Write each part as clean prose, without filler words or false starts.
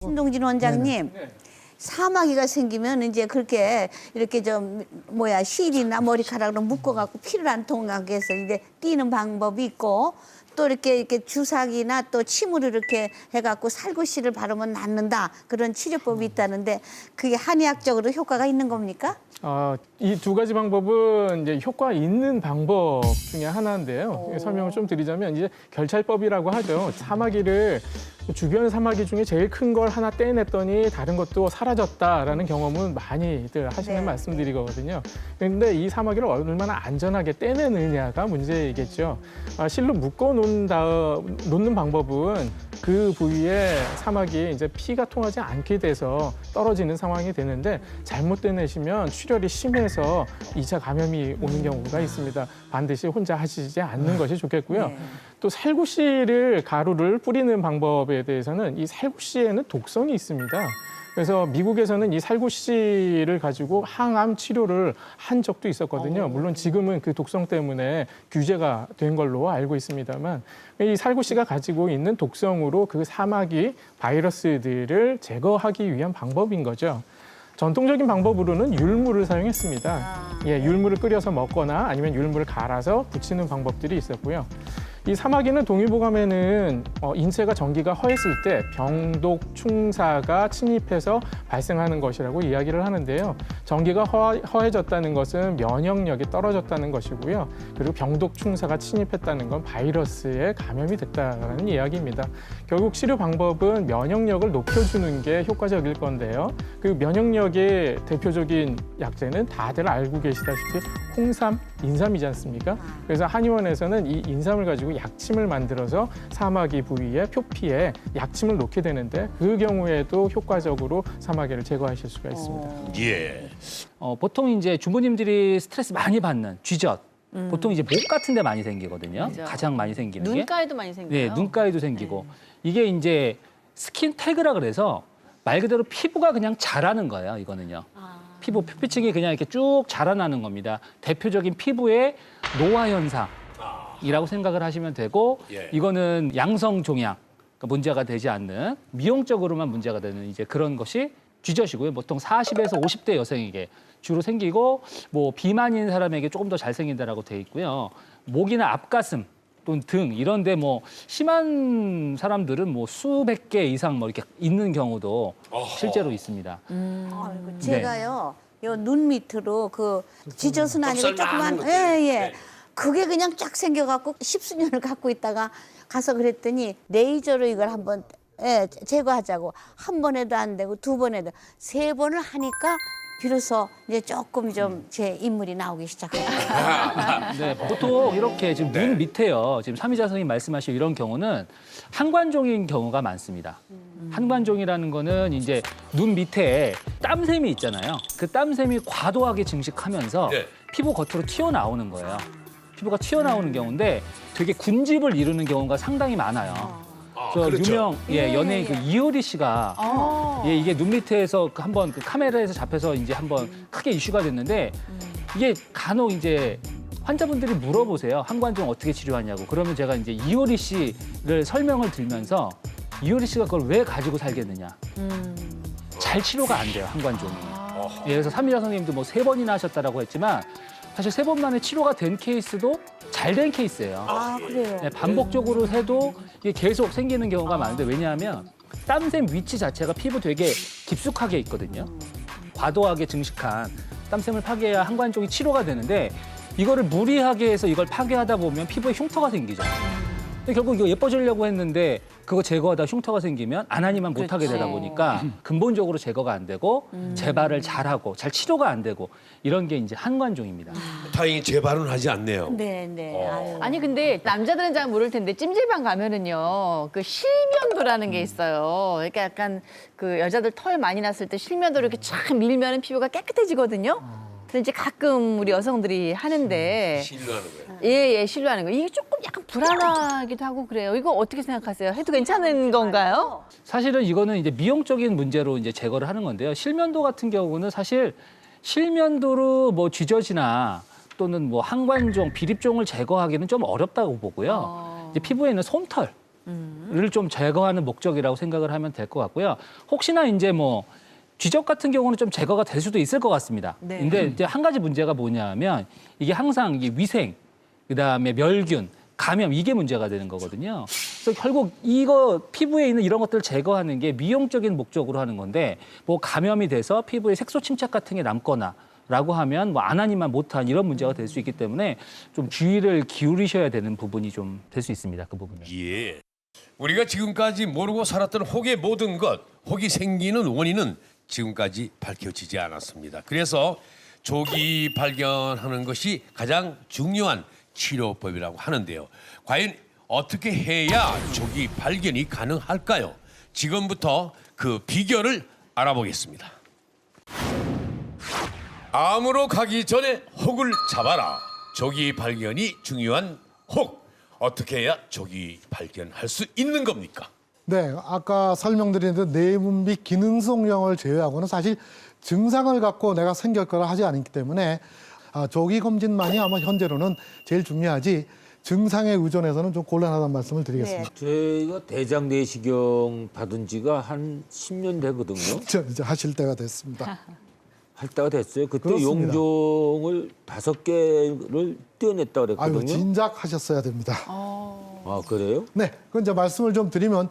신동진 원장님, 사마귀가 생기면 이제 그렇게 이렇게 좀 뭐야 실이나 머리카락으로 묶어갖고 피를 안 통하게 해서 이제 띄는 방법이 있고 또 이렇게 주사기나 또 침으로 이렇게 해갖고 살구씨를 바르면 낫는다 그런 치료법이 있다는데 그게 한의학적으로 효과가 있는 겁니까? 이 두 가지 방법은 이제 효과 있는 방법 중에 하나인데요. 설명을 좀 드리자면 이제 결찰법이라고 하죠. 사마귀를 주변 사마귀 중에 제일 큰 걸 하나 떼냈더니 다른 것도 사라졌다라는 경험은 많이들 하시는 네. 말씀들이거든요. 그런데 이 사마귀를 얼마나 안전하게 떼내느냐가 문제이겠죠. 실로 묶어 놓는 방법은 그 부위에 사마귀에 이제 피가 통하지 않게 돼서 떨어지는 상황이 되는데 잘못 떼내시면 출혈이 심해서 2차 감염이 오는 경우가 있습니다. 반드시 혼자 하시지 않는 것이 좋겠고요. 네. 또 살구씨를 가루를 뿌리는 방법에 대해서는 이 살구씨에는 독성이 있습니다. 그래서 미국에서는 이 살구씨를 가지고 항암 치료를 한 적도 있었거든요. 물론 지금은 그 독성 때문에 규제가 된 걸로 알고 있습니다만 이 살구씨가 가지고 있는 독성으로 그 사마귀 바이러스들을 제거하기 위한 방법인 거죠. 전통적인 방법으로는 율무를 사용했습니다. 율무를 끓여서 먹거나 아니면 율무를 갈아서 붙이는 방법들이 있었고요. 이 사마귀는 동의보감에는 인체가 전기가 허했을 때 병독 충사가 침입해서 발생하는 것이라고 이야기를 하는데요. 전기가 허해졌다는 것은 면역력이 떨어졌다는 것이고요. 그리고 병독 충사가 침입했다는 건 바이러스에 감염이 됐다는 이야기입니다. 결국 치료 방법은 면역력을 높여주는 게 효과적일 건데요. 그 면역력의 대표적인 약재는 다들 알고 계시다시피 홍삼, 인삼이지 않습니까? 그래서 한의원에서는 이 인삼을 가지고 약침을 만들어서 사마귀 부위에 표피에 약침을 놓게 되는데 그 경우에도 효과적으로 사마귀를 제거하실 수가 있습니다. 예. 보통 이제 주부님들이 스트레스 많이 받는 쥐젖. 보통 이제 목 같은 데 많이 생기거든요. 맞아. 가장 많이 생기는 게. 눈가에도 많이 생겨요. 네, 눈가에도 생기고. 이게 이제 스킨 태그라 그래서 말 그대로 피부가 그냥 자라는 거예요, 이거는요. 피부 표피층이 그냥 이렇게 쭉 자라나는 겁니다. 대표적인 피부의 노화 현상이라고 생각을 하시면 되고 예. 이거는 양성 종양, 그러니까 문제가 되지 않는 미용적으로만 문제가 되는 이제 그런 것이 쥐젖이고요. 보통 40에서 50대 여성에게 주로 생기고 뭐 비만인 사람에게 조금 더 잘 생긴다라고 돼 있고요. 목이나 앞가슴 또는 등 이런 데 뭐 심한 사람들은 뭐 수백 개 이상 뭐 이렇게 있는 경우도 실제로 있습니다. 아이고, 제가요, 요 눈 밑으로 그 지젖은 아니고 좁쌀만한 조그만, 것들. 네. 그게 그냥 쫙 생겨갖고 십수년을 갖고 있다가 가서 그랬더니 레이저로 이걸 한번 제거하자고 한 번 해도 안 되고 두 번 해도 세 번을 하니까 비로소 이제 조금 좀 제 인물이 나오기 시작합니다. 네, 보통 이렇게 지금 눈 밑에요. 지금 삼이자 선생님 말씀하신 이런 경우는 한관종인 경우가 많습니다. 한관종이라는 거는 이제 눈 밑에 땀샘이 있잖아요. 그 땀샘이 과도하게 증식하면서 네. 피부 겉으로 튀어나오는 거예요. 피부가 튀어나오는 경우인데 되게 군집을 이루는 경우가 상당히 많아요. 저 그렇죠. 유명 연예인 그 이효리 씨가 이게 눈 밑에서 한번 그 카메라에서 잡혀서 이제 한번 크게 이슈가 됐는데 이게 간혹 이제 환자분들이 물어보세요. 한관종 어떻게 치료하냐고. 그러면 제가 이제 이효리 씨를 설명을 들면서 이효리 씨가 그걸 왜 가지고 살겠느냐. 잘 치료가 안 돼요, 한관종이. 예, 그래서 삼이자 선생님도 뭐 3번이나 하셨다라고 했지만 사실 3번 만에 치료가 된 케이스도 잘 된 케이스예요. 그래요. 네, 반복적으로 해도 이게 계속 생기는 경우가 많은데 왜냐하면 땀샘 위치 자체가 피부 되게 깊숙하게 있거든요. 과도하게 증식한 땀샘을 파괴해야 한관종이 치료가 되는데 이거를 무리하게 해서 이걸 파괴하다 보면 피부에 흉터가 생기죠. 근데 결국 이거 예뻐지려고 했는데 그거 제거하다 흉터가 생기면 안 하니만 못하게 되다 보니까 근본적으로 제거가 안 되고 재발을 잘하고 잘 치료가 안 되고 이런 게 이제 한관종입니다. 다행히 재발은 하지 않네요. 네. 아유. 아니 근데 남자들은 잘 모를 텐데 찜질방 가면은요 그 실면도라는 게 있어요. 그러니까 약간 그 여자들 털 많이 났을 때 실면도를 이렇게 쫙 밀면은 피부가 깨끗해지거든요. 근데 이제 가끔 우리 여성들이 하는데 실루하는 거예요. 예, 실루하는 거 이게 조금 약간 불안하기도 하고 그래요. 이거 어떻게 생각하세요? 해도 괜찮은 건가요? 사실은 이거는 이제 미용적인 문제로 이제 제거를 하는 건데요. 실면도 같은 경우는 사실 실면도로 뭐 쥐젖이나 또는 뭐 한관종, 비립종을 제거하기는 좀 어렵다고 보고요. 이제 피부에 있는 솜털 를 좀 제거하는 목적이라고 생각을 하면 될 것 같고요. 혹시나 이제 뭐 쥐적 같은 경우는 좀 제거가 될 수도 있을 것 같습니다. 네. 근데 이제 한 가지 문제가 뭐냐면 이게 항상 이게 위생, 그다음에 멸균, 감염 이게 문제가 되는 거거든요. 그래서 결국 이거 피부에 있는 이런 것들을 제거하는 게 미용적인 목적으로 하는 건데 뭐 감염이 돼서 피부에 색소 침착 같은 게 남거나 라고 하면 뭐 안 하니만 못한 이런 문제가 될 수 있기 때문에 좀 주의를 기울이셔야 되는 부분이 좀 될 수 있습니다. 그 부분은. 예. 우리가 지금까지 모르고 살았던 혹의 모든 것, 혹이 생기는 원인은 지금까지 밝혀지지 않았습니다. 그래서 조기 발견하는 것이 가장 중요한 치료법이라고 하는데요. 과연 어떻게 해야 조기 발견이 가능할까요? 지금부터 그 비결을 알아보겠습니다. 암으로 가기 전에 혹을 잡아라. 조기 발견이 중요한 혹. 어떻게 해야 조기 발견할 수 있는 겁니까? 네, 아까 설명드린 그 내분 및 기능성형을 제외하고는 사실 증상을 갖고 내가 생길 거라 하지 않기 때문에 조기 검진만이 아마 현재로는 제일 중요하지 증상에 의존해서는 좀 곤란하다는 말씀을 드리겠습니다. 제가 대장 내시경 받은 지가 한 10년 되거든요. 이제 하실 때가 됐습니다. 할 때가 됐어요. 그때 그렇습니다. 용종을 5개를 떼어냈다 아유, 그랬거든요. 진작 하셨어야 됩니다. 아, 그래요? 네, 그 이제 말씀을 좀 드리면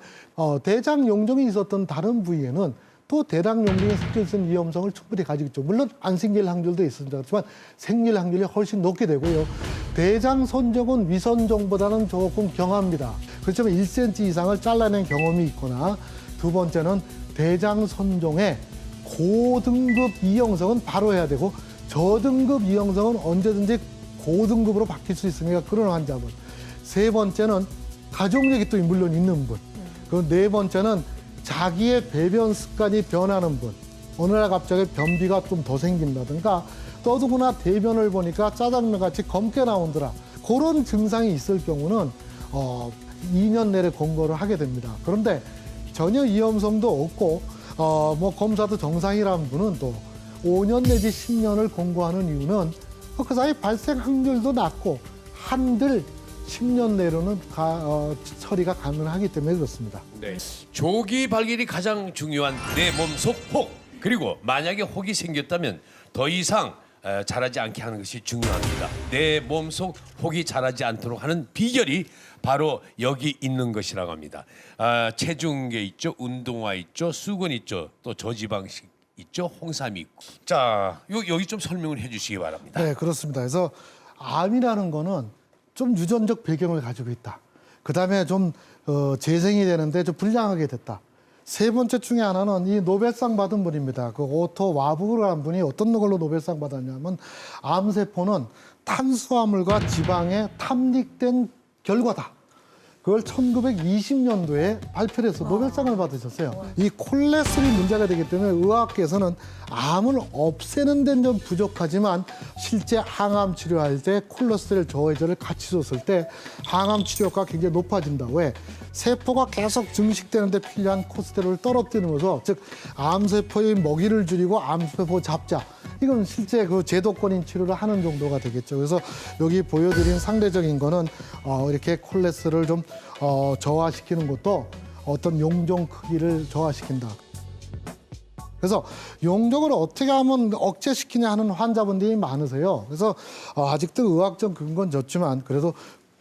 대장 용종이 있었던 다른 부위에는 또 대장 용종이 생길 수 있는 위험성을 충분히 가지고 있죠. 물론 안 생길 확률도 있습니다. 그렇지만 생길 확률이 훨씬 높게 되고요. 대장 선종은 위선종보다는 조금 경합니다. 그렇지만 1cm 이상을 잘라낸 경험이 있거나 두 번째는 대장 선종의 고등급 이형성은 바로 해야 되고 저등급 이형성은 언제든지 고등급으로 바뀔 수 있으니까 그런 환자분. 세 번째는 가족력이 또 물론 있는 분. 그리고 네 번째는 자기의 배변 습관이 변하는 분. 어느 날 갑자기 변비가 좀 더 생긴다든가 더더구나 대변을 보니까 짜장면 같이 검게 나오더라. 그런 증상이 있을 경우는 2년 내내 권고를 하게 됩니다. 그런데 전혀 위험성도 없고 뭐 검사도 정상이라는 분은 또 5년 내지 10년을 권고하는 이유는 그 사이 발생 확률도 낮고 한들 10년 내로는 처리가 가능하기 때문에 그렇습니다. 네. 조기 발견이 가장 중요한 내 몸속 혹. 그리고 만약에 혹이 생겼다면 더 이상 자라지 않게 하는 것이 중요합니다. 내 몸속 혹이 자라지 않도록 하는 비결이 바로 여기 있는 것이라고 합니다. 체중계 있죠, 운동화 있죠, 수건 있죠, 또 저지방식 있죠, 홍삼이 있고. 자, 여기 좀 설명을 해주시기 바랍니다. 네, 그렇습니다. 그래서 암이라는 거는 좀 유전적 배경을 가지고 있다. 그다음에 좀 재생이 되는데 좀 불량하게 됐다. 세 번째 중에 하나는 이 노벨상 받은 분입니다. 그 오토 와부르라는 분이 어떤 걸로 노벨상 받았냐면 암세포는 탄수화물과 지방에 탐닉된 결과다. 그걸 1920년도에 발표를 해서 노벨상을 받으셨어요. 이 콜레스테롤이 문제가 되기 때문에 의학계에서는 암을 없애는 데는 좀 부족하지만 실제 항암 치료할 때 콜레스테롤 저해제를 같이 줬을 때 항암 치료가 굉장히 높아진다. 왜? 세포가 계속 증식되는 데 필요한 콜레스테롤을 떨어뜨리면서 즉 암세포의 먹이를 줄이고 암세포 잡자. 이건 실제 그 제도권인 치료를 하는 정도가 되겠죠. 그래서 여기 보여드린 상대적인 거는 이렇게 콜레스테롤을 좀 저하시키는 것도 어떤 용종 크기를 저하시킨다. 그래서 용종을 어떻게 하면 억제시키냐 하는 환자분들이 많으세요. 그래서 아직도 의학적 근거는 졌지만 그래도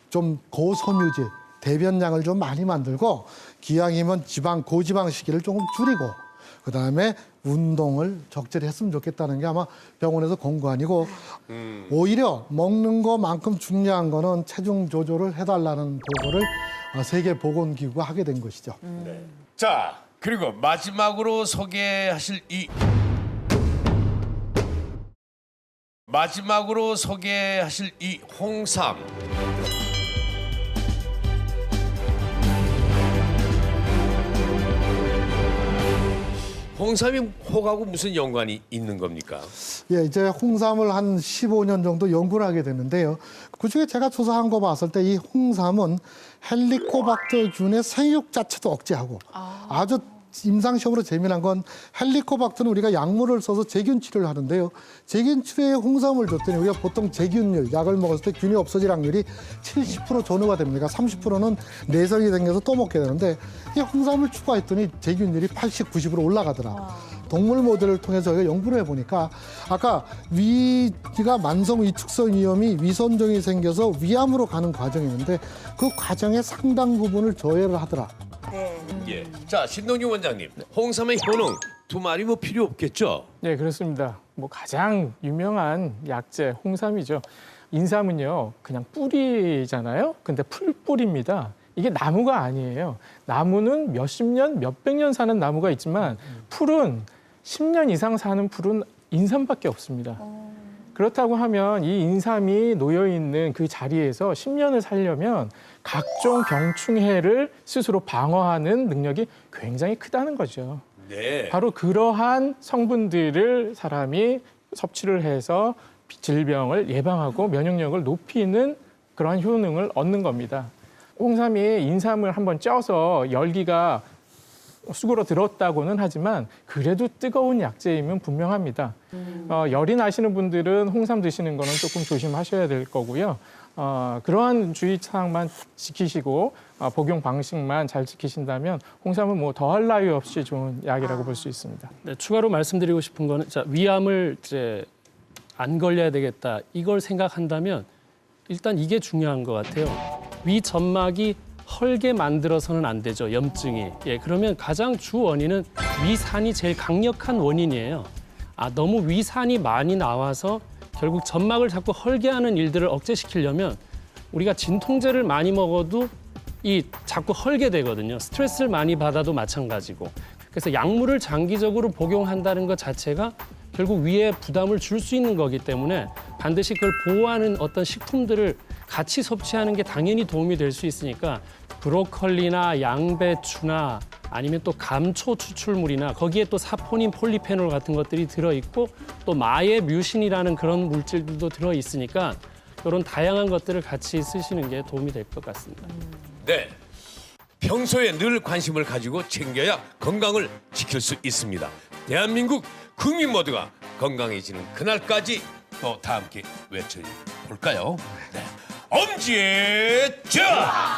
좀 고섬유질, 대변량을 좀 많이 만들고 기왕이면 고지방 시기를 조금 줄이고 그다음에 운동을 적절히 했으면 좋겠다는 게 아마 병원에서 권고아니고 오히려 먹는 것만큼 중요한 거는 체중 조절을 해달라는 보고를 세계보건기구가 하게 된 것이죠. 자, 그리고 마지막으로 소개하실 이 홍삼. 홍삼이 혹하고 무슨 연관이 있는 겁니까? 예, 이제 홍삼을 한 15년 정도 연구를 하게 됐는데요. 그중에 제가 조사한 거 봤을 때 이 홍삼은 헬리코박터균의 생육 자체도 억제하고 아주 임상시험으로 재미난 건 헬리코박터는 우리가 약물을 써서 제균 치료를 하는데요. 제균 치료에 홍삼을 줬더니 우리가 보통 제균율, 약을 먹었을 때 균이 없어질 확률이 70% 전후가 됩니다. 그러니까 30%는 내성이 생겨서 또 먹게 되는데 이 홍삼을 추가했더니 제균율이 80, 90으로 올라가더라. 동물 모델을 통해서 저희가 연구를 해보니까 아까 위가 만성 위축성 위염이 위선종이 생겨서 위암으로 가는 과정이 있는데 그 과정의 상당 부분을 저해를 하더라. 네. 예. 자, 신동규 원장님. 홍삼의 효능 두 말이 뭐 필요 없겠죠? 네, 그렇습니다. 뭐 가장 유명한 약재 홍삼이죠. 인삼은요, 그냥 뿌리잖아요. 근데 풀뿌리입니다. 이게 나무가 아니에요. 나무는 몇십 년, 몇백 년 사는 나무가 있지만 풀은 10년 이상 사는 풀은 인삼밖에 없습니다. 그렇다고 하면 이 인삼이 놓여 있는 그 자리에서 10년을 살려면 각종 병충해를 스스로 방어하는 능력이 굉장히 크다는 거죠. 네. 바로 그러한 성분들을 사람이 섭취를 해서 질병을 예방하고 면역력을 높이는 그러한 효능을 얻는 겁니다. 홍삼이 인삼을 한번 쪄서 열기가 수그러 들었다고는 하지만 그래도 뜨거운 약재임은 분명합니다. 열이 나시는 분들은 홍삼 드시는 거는 조금 조심하셔야 될 거고요. 그러한 주의사항만 지키시고 복용 방식만 잘 지키신다면 홍삼은 뭐 더할 나위 없이 좋은 약이라고 볼 수 있습니다. 네, 추가로 말씀드리고 싶은 거는 자, 위암을 이제 안 걸려야 되겠다 이걸 생각한다면 일단 이게 중요한 것 같아요. 위 점막이 헐게 만들어서는 안 되죠, 염증이. 예, 그러면 가장 주 원인은 위산이 제일 강력한 원인이에요. 너무 위산이 많이 나와서 결국 점막을 자꾸 헐게 하는 일들을 억제시키려면 우리가 진통제를 많이 먹어도 이 자꾸 헐게 되거든요. 스트레스를 많이 받아도 마찬가지고. 그래서 약물을 장기적으로 복용한다는 것 자체가 결국 위에 부담을 줄 수 있는 거기 때문에 반드시 그걸 보호하는 어떤 식품들을 같이 섭취하는 게 당연히 도움이 될 수 있으니까 브로콜리나 양배추나 아니면 또 감초 추출물이나 거기에 또 사포닌, 폴리페놀 같은 것들이 들어있고 또 마의 뮤신이라는 그런 물질들도 들어있으니까 이런 다양한 것들을 같이 쓰시는 게 도움이 될 것 같습니다. 네. 평소에 늘 관심을 가지고 챙겨야 건강을 지킬 수 있습니다. 대한민국 국민 모두가 건강해지는 그날까지 또 다 함께 외쳐볼까요? 네. 엄지의 자!